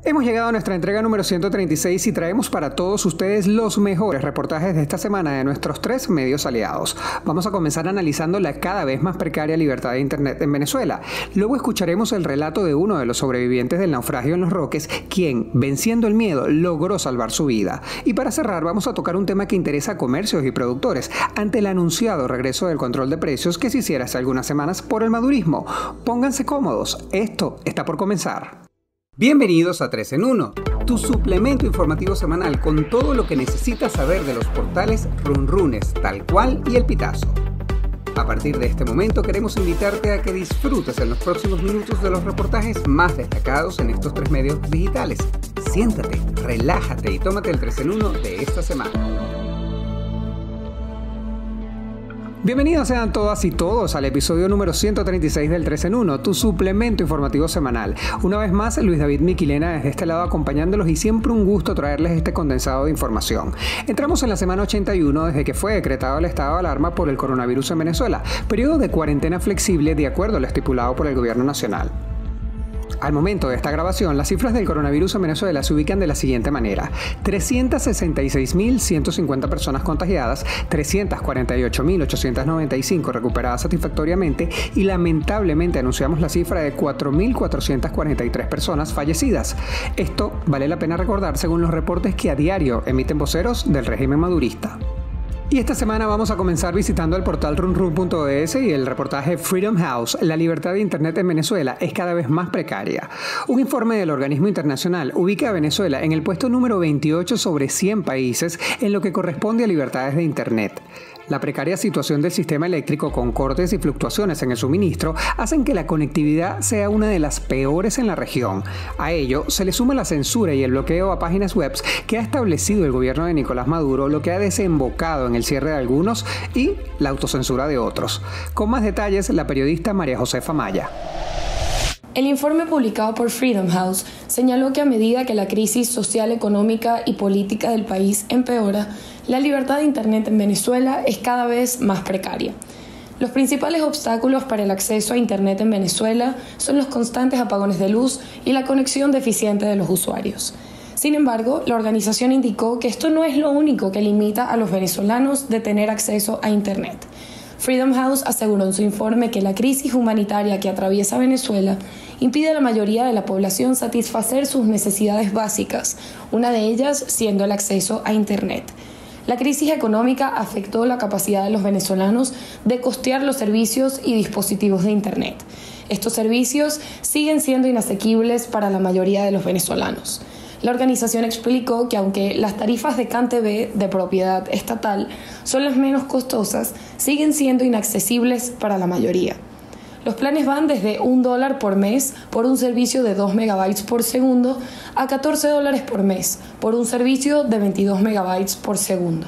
Hemos llegado a nuestra entrega número 136 y traemos para todos ustedes los mejores reportajes de esta semana de nuestros 3 medios aliados. Vamos a comenzar analizando la cada vez más precaria libertad de Internet en Venezuela. Luego escucharemos el relato de uno de los sobrevivientes del naufragio en Los Roques, quien, venciendo el miedo, logró salvar su vida. Y para cerrar, vamos a tocar un tema que interesa a comercios y productores ante el anunciado regreso del control de precios que se hiciera hace algunas semanas por el madurismo. Pónganse cómodos, esto está por comenzar. Bienvenidos a 3 en 1, tu suplemento informativo semanal con todo lo que necesitas saber de los portales Runrunes, Tal Cual y El Pitazo. A partir de este momento queremos invitarte a que disfrutes en los próximos minutos de los reportajes más destacados en estos 3 medios digitales. Siéntate, relájate y tómate el 3 en 1 de esta semana. Bienvenidos sean todas y todos al episodio número 136 del 3 en 1, tu suplemento informativo semanal. Una vez más, Luis David Miquilena desde este lado acompañándolos y siempre un gusto traerles este condensado de información. Entramos en la semana 81 desde que fue decretado el estado de alarma por el coronavirus en Venezuela, periodo de cuarentena flexible de acuerdo a lo estipulado por el gobierno nacional. Al momento de esta grabación, las cifras del coronavirus en Venezuela se ubican de la siguiente manera: 366.150 personas contagiadas, 348.895 recuperadas satisfactoriamente y lamentablemente anunciamos la cifra de 4.443 personas fallecidas. Esto vale la pena recordar según los reportes que a diario emiten voceros del régimen madurista. Y esta semana vamos a comenzar visitando el portal runrun.es y el reportaje Freedom House, la libertad de Internet en Venezuela es cada vez más precaria. Un informe del organismo internacional ubica a Venezuela en el puesto número 28 sobre 100 países en lo que corresponde a libertades de Internet. La precaria situación del sistema eléctrico con cortes y fluctuaciones en el suministro hacen que la conectividad sea una de las peores en la región. A ello se le suma la censura y el bloqueo a páginas web que ha establecido el gobierno de Nicolás Maduro, lo que ha desembocado en el cierre de algunos y la autocensura de otros. Con más detalles, la periodista María Josefa Maya. El informe publicado por Freedom House señaló que a medida que la crisis social, económica y política del país empeora, la libertad de Internet en Venezuela es cada vez más precaria. Los principales obstáculos para el acceso a Internet en Venezuela son los constantes apagones de luz y la conexión deficiente de los usuarios. Sin embargo, la organización indicó que esto no es lo único que limita a los venezolanos de tener acceso a Internet. Freedom House aseguró en su informe que la crisis humanitaria que atraviesa Venezuela impide a la mayoría de la población satisfacer sus necesidades básicas, una de ellas siendo el acceso a Internet. La crisis económica afectó la capacidad de los venezolanos de costear los servicios y dispositivos de Internet. Estos servicios siguen siendo inasequibles para la mayoría de los venezolanos. La organización explicó que aunque las tarifas de CanTV de propiedad estatal son las menos costosas, siguen siendo inaccesibles para la mayoría. Los planes van desde $1 por mes por un servicio de 2 megabytes por segundo a $14 por mes por un servicio de 22 megabytes por segundo.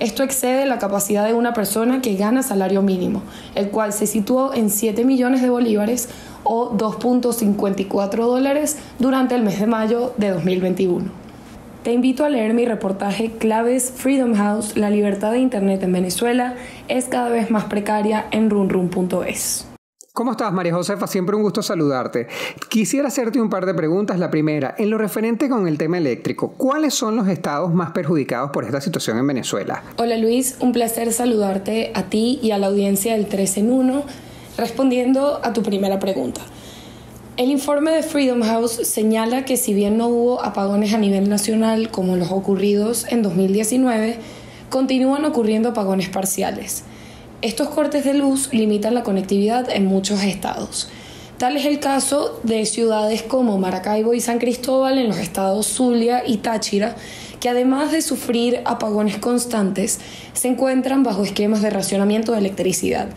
Esto excede la capacidad de una persona que gana salario mínimo, el cual se situó en 7 millones de bolívares o $2.54 durante el mes de mayo de 2021. Te invito a leer mi reportaje Claves Freedom House, la libertad de Internet en Venezuela es cada vez más precaria en runrun.es. ¿Cómo estás, María Josefa? Siempre un gusto saludarte. Quisiera hacerte un par de preguntas. La primera, en lo referente con el tema eléctrico, ¿cuáles son los estados más perjudicados por esta situación en Venezuela? Hola Luis, un placer saludarte a ti y a la audiencia del 3 en 1. Respondiendo a tu primera pregunta. El informe de Freedom House señala que si bien no hubo apagones a nivel nacional como los ocurridos en 2019, continúan ocurriendo apagones parciales. Estos cortes de luz limitan la conectividad en muchos estados. Tal es el caso de ciudades como Maracaibo y San Cristóbal en los estados Zulia y Táchira, que además de sufrir apagones constantes, se encuentran bajo esquemas de racionamiento de electricidad.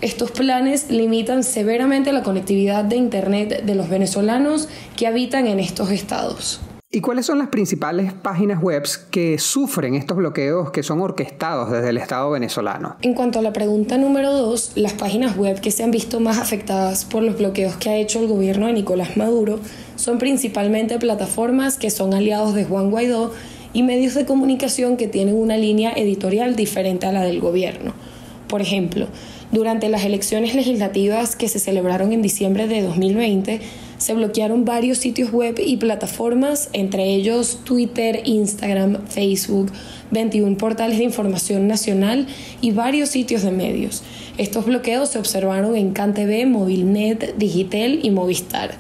Estos planes limitan severamente la conectividad de Internet de los venezolanos que habitan en estos estados. ¿Y cuáles son las principales páginas web que sufren estos bloqueos que son orquestados desde el Estado venezolano? En cuanto a la pregunta número 2, las páginas web que se han visto más afectadas por los bloqueos que ha hecho el gobierno de Nicolás Maduro son principalmente plataformas que son aliados de Juan Guaidó y medios de comunicación que tienen una línea editorial diferente a la del gobierno. Por ejemplo, durante las elecciones legislativas que se celebraron en diciembre de 2020, se bloquearon varios sitios web y plataformas, entre ellos Twitter, Instagram, Facebook, 21 portales de información nacional y varios sitios de medios. Estos bloqueos se observaron en CanTV, Movilnet, Digitel y Movistar.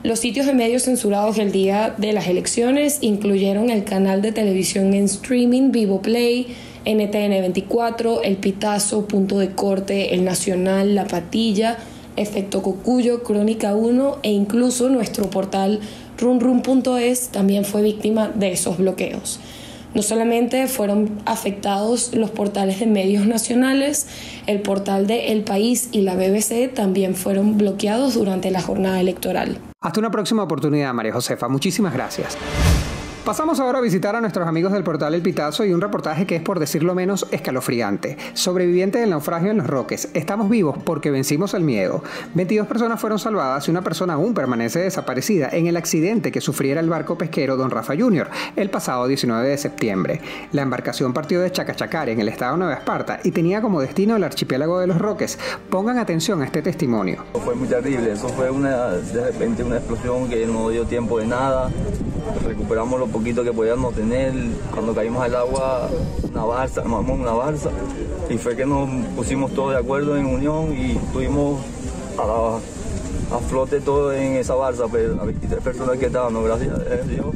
Los sitios de medios censurados el día de las elecciones incluyeron el canal de televisión en streaming Vivoplay, NTN 24, El Pitazo, Punto de Corte, El Nacional, La Patilla, Efecto Cocuyo, Crónica 1 e incluso nuestro portal runrun.es también fue víctima de esos bloqueos. No solamente fueron afectados los portales de medios nacionales, el portal de El País y la BBC también fueron bloqueados durante la jornada electoral. Hasta una próxima oportunidad, María Josefa. Muchísimas gracias. Pasamos ahora a visitar a nuestros amigos del portal El Pitazo y un reportaje que es, por decirlo menos, escalofriante. Sobreviviente del naufragio en Los Roques. Estamos vivos porque vencimos el miedo. 22 personas fueron salvadas y una persona aún permanece desaparecida en el accidente que sufriera el barco pesquero Don Rafa Jr. el pasado 19 de septiembre. La embarcación partió de Chacachacare, en el estado de Nueva Esparta, y tenía como destino el archipiélago de Los Roques. Pongan atención a este testimonio. Fue muy terrible. Eso fue de repente una explosión que no dio tiempo de nada. Recuperamos lo poquito que podíamos tener. Cuando caímos al agua, armamos una balsa y fue que nos pusimos todos de acuerdo en unión y tuvimos a flote todo en esa balsa, pero las 23 personas que estaban, gracias a Dios,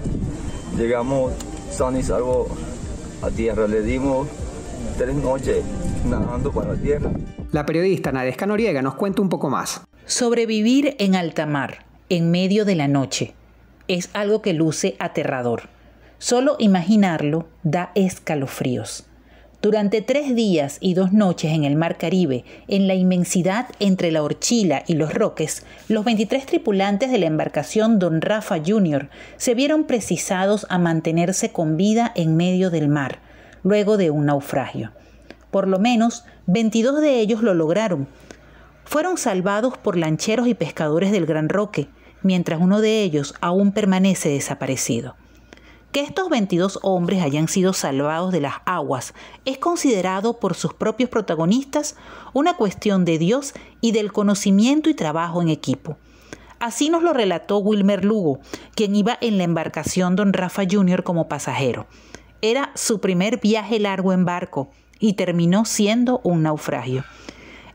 llegamos sanos y salvos a tierra. Le dimos 3 noches nadando para la tierra. La periodista Nadesca Noriega nos cuenta un poco más. Sobrevivir en alta mar, en medio de la noche, es algo que luce aterrador. Solo imaginarlo da escalofríos. Durante 3 días y 2 noches en el Mar Caribe, en la inmensidad entre la Orchila y Los Roques, los 23 tripulantes de la embarcación Don Rafa Jr. se vieron precisados a mantenerse con vida en medio del mar, luego de un naufragio. Por lo menos 22 de ellos lo lograron. Fueron salvados por lancheros y pescadores del Gran Roque, mientras uno de ellos aún permanece desaparecido. Que estos 22 hombres hayan sido salvados de las aguas es considerado por sus propios protagonistas una cuestión de Dios y del conocimiento y trabajo en equipo. Así nos lo relató Wilmer Lugo, quien iba en la embarcación Don Rafa Jr. como pasajero. Era su primer viaje largo en barco y terminó siendo un naufragio.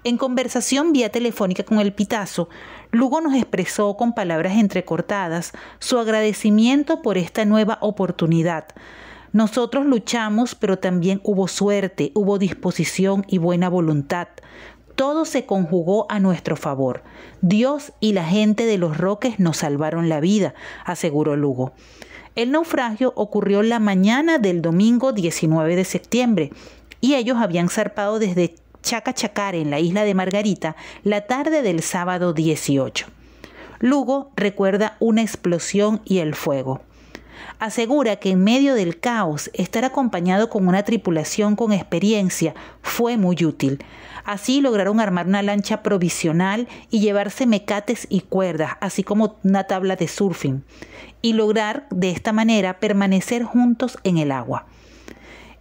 En conversación vía telefónica con El Pitazo, Lugo nos expresó con palabras entrecortadas su agradecimiento por esta nueva oportunidad. Nosotros luchamos, pero también hubo suerte, hubo disposición y buena voluntad. Todo se conjugó a nuestro favor. Dios y la gente de Los Roques nos salvaron la vida, aseguró Lugo. El naufragio ocurrió la mañana del domingo 19 de septiembre y ellos habían zarpado desde Chacachacare, en la isla de Margarita, la tarde del sábado 18. Lugo recuerda una explosión y el fuego. Asegura que en medio del caos, estar acompañado con una tripulación con experiencia fue muy útil. Así lograron armar una lancha provisional y llevarse mecates y cuerdas, así como una tabla de surfing, y lograr de esta manera permanecer juntos en el agua.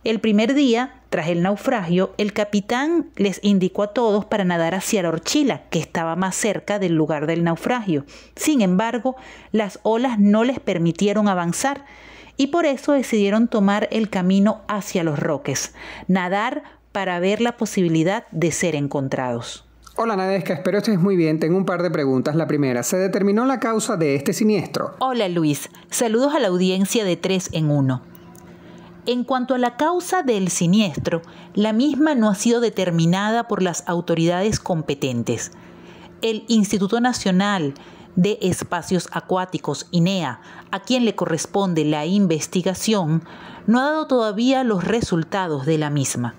El primer día, tras el naufragio, el capitán les indicó a todos para nadar hacia la Orchila, que estaba más cerca del lugar del naufragio. Sin embargo, las olas no les permitieron avanzar y por eso decidieron tomar el camino hacia Los Roques, nadar para ver la posibilidad de ser encontrados. Hola Nadesca, espero estés muy bien. Tengo un par de preguntas. La primera, ¿se determinó la causa de este siniestro? Hola Luis, saludos a la audiencia de 3 en 1. En cuanto a la causa del siniestro, la misma no ha sido determinada por las autoridades competentes. El Instituto Nacional de Espacios Acuáticos, INEA, a quien le corresponde la investigación, no ha dado todavía los resultados de la misma.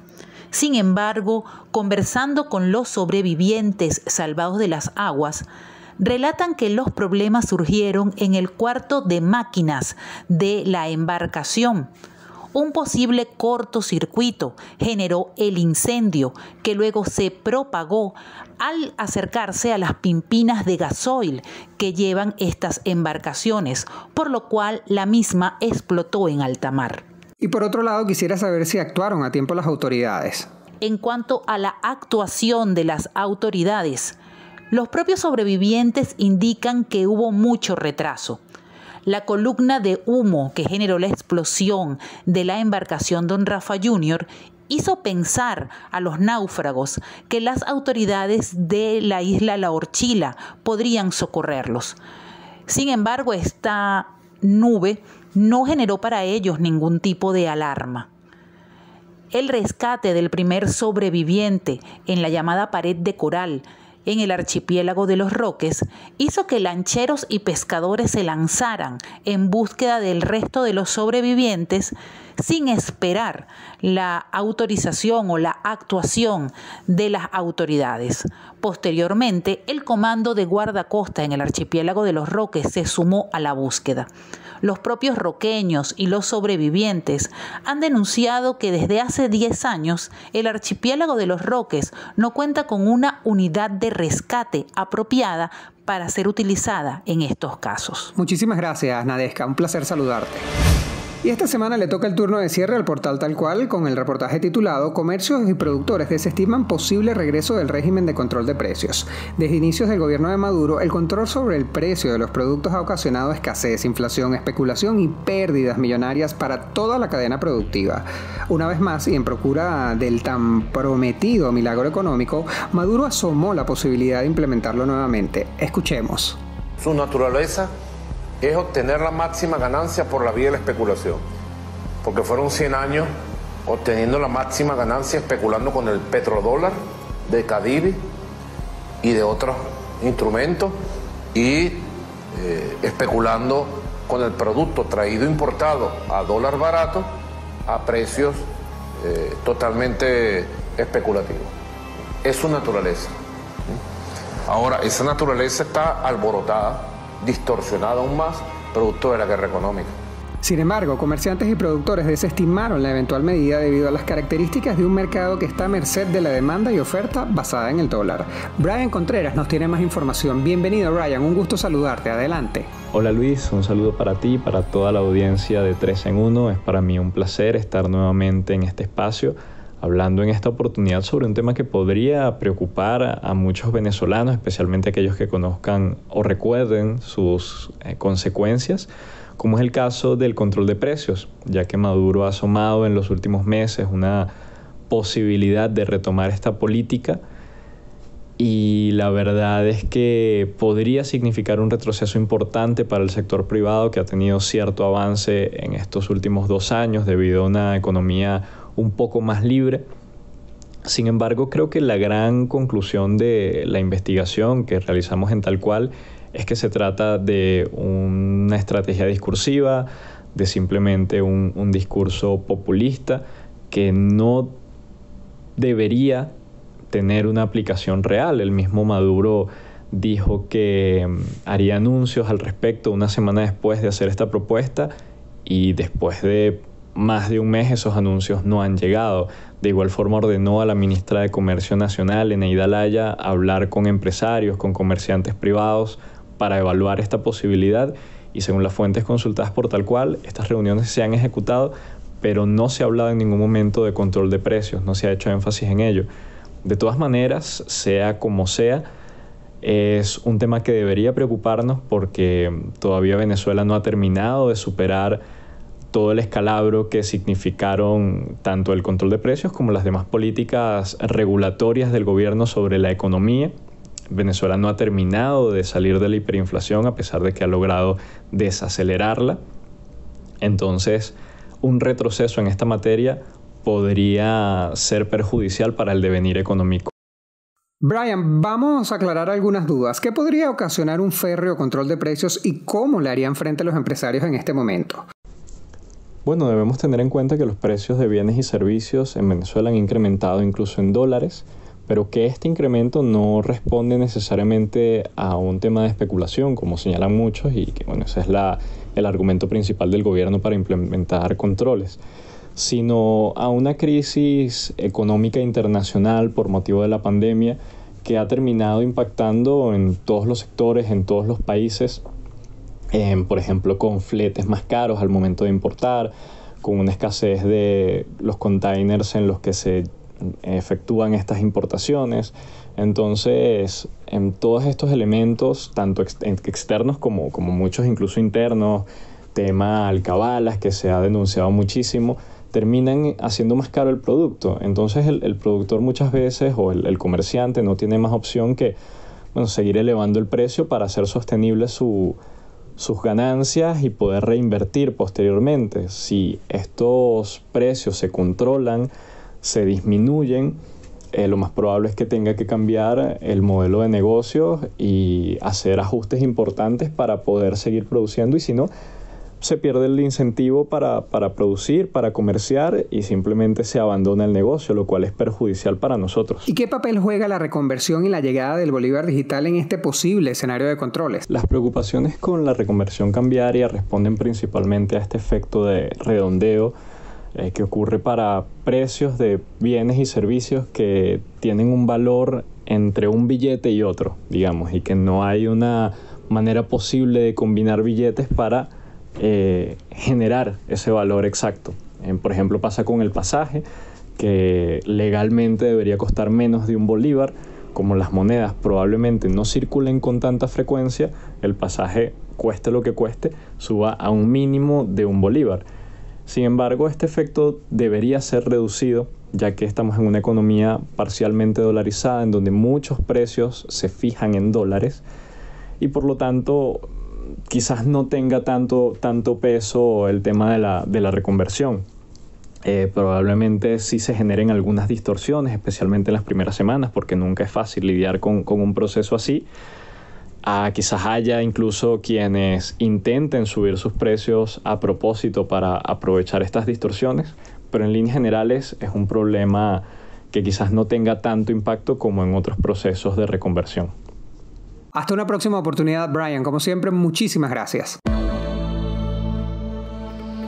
Sin embargo, conversando con los sobrevivientes salvados de las aguas, relatan que los problemas surgieron en el cuarto de máquinas de la embarcación. Un posible cortocircuito generó el incendio, que luego se propagó al acercarse a las pimpinas de gasoil que llevan estas embarcaciones, por lo cual la misma explotó en alta mar. Y por otro lado, quisiera saber si actuaron a tiempo las autoridades. En cuanto a la actuación de las autoridades, Los propios sobrevivientes indican que hubo mucho retraso. La columna de humo que generó la explosión de la embarcación Don Rafa Jr. hizo pensar a los náufragos que las autoridades de la isla La Orchila podrían socorrerlos. Sin embargo, esta nube no generó para ellos ningún tipo de alarma. El rescate del primer sobreviviente en la llamada pared de coral en el archipiélago de Los Roques hizo que lancheros y pescadores se lanzaran en búsqueda del resto de los sobrevivientes sin esperar la autorización o la actuación de las autoridades. Posteriormente, el comando de guardacosta en el archipiélago de Los Roques se sumó a la búsqueda. Los propios roqueños y los sobrevivientes han denunciado que desde hace 10 años el archipiélago de Los Roques no cuenta con una unidad de rescate apropiada para ser utilizada en estos casos. Muchísimas gracias, Nadezhka. Un placer saludarte. Y esta semana le toca el turno de cierre al portal Tal Cual con el reportaje titulado «Comercios y productores desestiman posible regreso del régimen de control de precios». Desde inicios del gobierno de Maduro, el control sobre el precio de los productos ha ocasionado escasez, inflación, especulación y pérdidas millonarias para toda la cadena productiva. Una vez más, y en procura del tan prometido milagro económico, Maduro asomó la posibilidad de implementarlo nuevamente. Escuchemos. Su naturaleza es obtener la máxima ganancia por la vía de la especulación, porque fueron 100 años obteniendo la máxima ganancia especulando con el petrodólar de Cadivi y de otros instrumentos y especulando con el producto traído importado a dólar barato a precios totalmente especulativos. Es su naturaleza. Ahora, esa naturaleza está alborotada, distorsionada aún más, producto de la guerra económica. Sin embargo, comerciantes y productores desestimaron la eventual medida debido a las características de un mercado que está a merced de la demanda y oferta basada en el dólar. Brian Contreras nos tiene más información. Bienvenido, Brian. Un gusto saludarte. Adelante. Hola Luis, un saludo para ti y para toda la audiencia de 3 en 1. Es para mí un placer estar nuevamente en este espacio hablando en esta oportunidad sobre un tema que podría preocupar a muchos venezolanos, especialmente aquellos que conozcan o recuerden sus consecuencias, como es el caso del control de precios, ya que Maduro ha asomado en los últimos meses una posibilidad de retomar esta política y la verdad es que podría significar un retroceso importante para el sector privado que ha tenido cierto avance en estos últimos 2 años debido a una economía un poco más libre. Sin embargo, creo que la gran conclusión de la investigación que realizamos en Tal Cual es que se trata de una estrategia discursiva, de simplemente un discurso populista que no debería tener una aplicación real. El mismo Maduro dijo que haría anuncios al respecto una semana después de hacer esta propuesta y después de más de un mes esos anuncios no han llegado. De igual forma ordenó a la ministra de Comercio Nacional, Eneida Laya, hablar con empresarios, con comerciantes privados para evaluar esta posibilidad y según las fuentes consultadas por Tal Cual, estas reuniones se han ejecutado, pero no se ha hablado en ningún momento de control de precios, no se ha hecho énfasis en ello. De todas maneras, sea como sea, es un tema que debería preocuparnos porque todavía Venezuela no ha terminado de superar todo el escalabro que significaron tanto el control de precios como las demás políticas regulatorias del gobierno sobre la economía. Venezuela no ha terminado de salir de la hiperinflación a pesar de que ha logrado desacelerarla. Entonces, un retroceso en esta materia podría ser perjudicial para el devenir económico. Brian, vamos a aclarar algunas dudas. ¿Qué podría ocasionar un férreo control de precios y cómo le harían frente a los empresarios en este momento? Bueno, debemos tener en cuenta que los precios de bienes y servicios en Venezuela han incrementado incluso en dólares, pero que este incremento no responde necesariamente a un tema de especulación, como señalan muchos, y que bueno, ese es el argumento principal del gobierno para implementar controles, sino a una crisis económica internacional por motivo de la pandemia que ha terminado impactando en todos los sectores, en todos los países, por ejemplo, con fletes más caros al momento de importar, con una escasez de los containers en los que se efectúan estas importaciones, Entonces, en todos estos elementos, tanto externos como muchos incluso internos, tema alcabalas que se ha denunciado muchísimo, terminan haciendo más caro el producto. Entonces el productor muchas veces o el comerciante no tiene más opción que seguir elevando el precio para hacer sostenible sus ganancias y poder reinvertir posteriormente. Si estos precios se controlan, se disminuyen, lo más probable es que tenga que cambiar el modelo de negocio y hacer ajustes importantes para poder seguir produciendo, y si no, se pierde el incentivo para producir, para comerciar, y simplemente se abandona el negocio, lo cual es perjudicial para nosotros. ¿Y qué papel juega la reconversión y la llegada del bolívar digital en este posible escenario de controles? Las preocupaciones con la reconversión cambiaria responden principalmente a este efecto de redondeo que ocurre para precios de bienes y servicios que tienen un valor entre un billete y otro, digamos, y que no hay una manera posible de combinar billetes para generar ese valor exacto. Por ejemplo, pasa con el pasaje, que legalmente debería costar menos de un bolívar. Como las monedas probablemente no circulen con tanta frecuencia, el pasaje, cueste lo que cueste, suba a un mínimo de un bolívar. Sin embargo, este efecto debería ser reducido, ya que estamos en una economía parcialmente dolarizada, en donde muchos precios se fijan en dólares, y por lo tanto quizás no tenga tanto peso el tema de la reconversión. Probablemente sí se generen algunas distorsiones, especialmente en las primeras semanas, porque nunca es fácil lidiar con un proceso así. Quizás haya incluso quienes intenten subir sus precios a propósito para aprovechar estas distorsiones, pero en líneas generales es un problema que quizás no tenga tanto impacto como en otros procesos de reconversión. Hasta una próxima oportunidad, Brian. Como siempre, muchísimas gracias.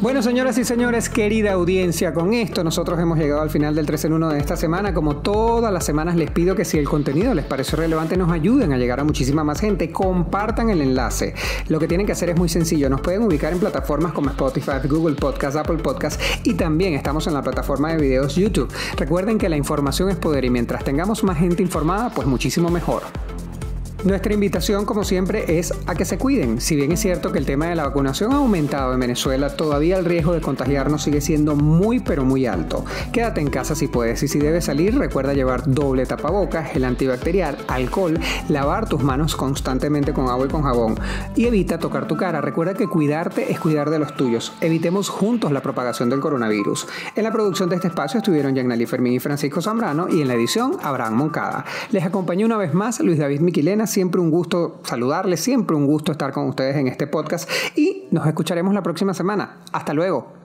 Bueno, señoras y señores, querida audiencia, con esto nosotros hemos llegado al final del 3 en 1 de esta semana. Como todas las semanas, les pido que si el contenido les pareció relevante, nos ayuden a llegar a muchísima más gente. Compartan el enlace. Lo que tienen que hacer es muy sencillo. Nos pueden ubicar en plataformas como Spotify, Google Podcast, Apple Podcast, y también estamos en la plataforma de videos YouTube. Recuerden que la información es poder, y mientras tengamos más gente informada, pues muchísimo mejor. Nuestra invitación, como siempre, es a que se cuiden. Si bien es cierto que el tema de la vacunación ha aumentado en Venezuela, todavía el riesgo de contagiarnos sigue siendo muy pero muy alto. Quédate en casa si puedes, y si debes salir, recuerda llevar doble tapabocas, gel antibacterial, alcohol, lavar tus manos constantemente con agua y con jabón, y evita tocar tu cara. Recuerda que cuidarte es cuidar de los tuyos. Evitemos juntos la propagación del coronavirus. En la producción de este espacio estuvieron Yanali Fermín y Francisco Zambrano, y en la edición Abraham Moncada. Les acompañó una vez más Luis David Miquilena. Siempre un gusto saludarles, siempre un gusto estar con ustedes en este podcast, y nos escucharemos la próxima semana. Hasta luego.